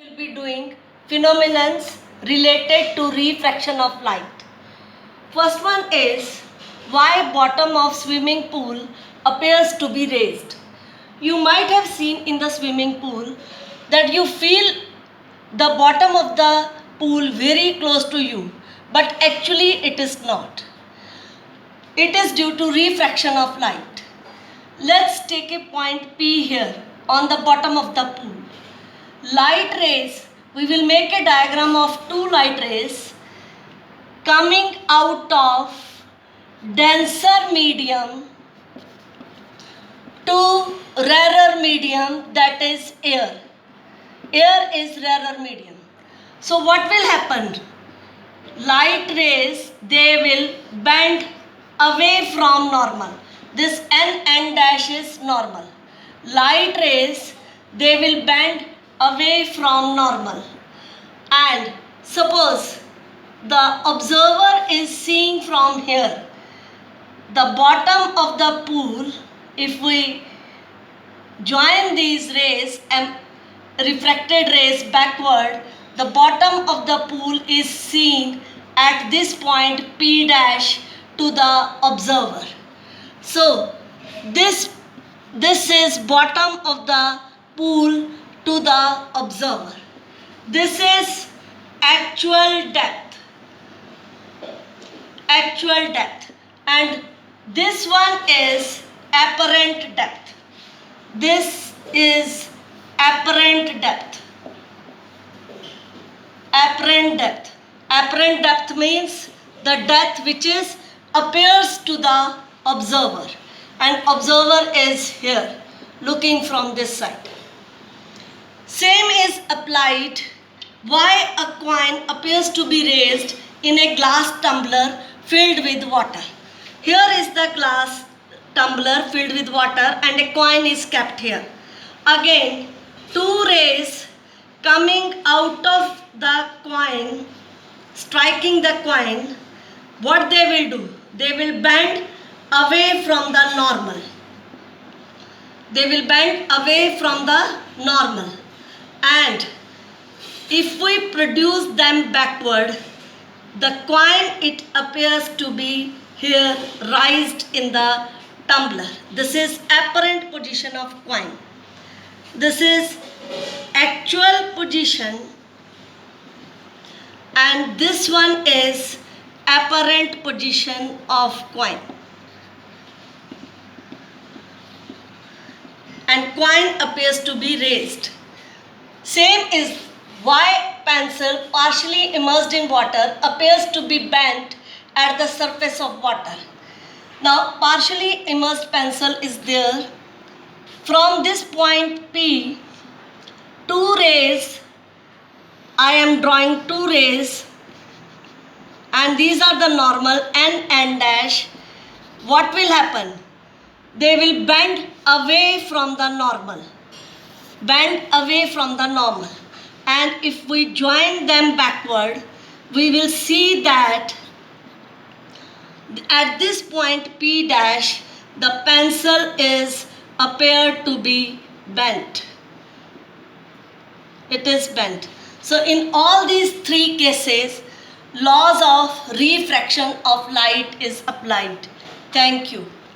will be doing phenomena related to refraction of light. First one is why bottom of swimming pool appears to be raised. You might have seen in the swimming pool that you feel the bottom of the pool very close to you, but actually it is not. It is due to refraction of light. Let's take a point P here on the bottom of the pool. Light rays, we will make a diagram of two light rays coming out of denser medium to rarer medium, that is air. Air is rarer medium. So what will happen? Light rays, they will bend away from normal. This n dash is normal. Light rays, they will bend away from normal. And suppose the observer is seeing from here the bottom of the pool. If we join these rays and refracted rays backward, the bottom of the pool is seen at this point P dash to the observer. So this is bottom of the pool to the observer. This is actual depth, and this one is apparent depth. This is apparent depth. Apparent depth means the depth which is appears to the observer, and observer is here looking from this side. Same is applied why a coin appears to be raised in a glass tumbler filled with water. Here is the glass tumbler filled with water and a coin is kept here. Again, two rays coming out of the coin, striking the coin, what they will do? They will bend away from the normal. And if we produce them backward, the coin, it appears to be here raised in the tumbler. This is apparent position of coin. This is actual position, and this one is apparent position of coin. And coin appears to be raised. Same is why pencil partially immersed in water appears to be bent at the surface of water. Now partially immersed pencil is there. From this point P, two rays, I am drawing two rays, and these are the normal n dash. What will happen? They will bend away from the normal. And if we join them backward, we will see that at this point P dash, the pencil is appeared to be bent. It is bent. So in all these three cases, laws of refraction of light is applied. Thank you.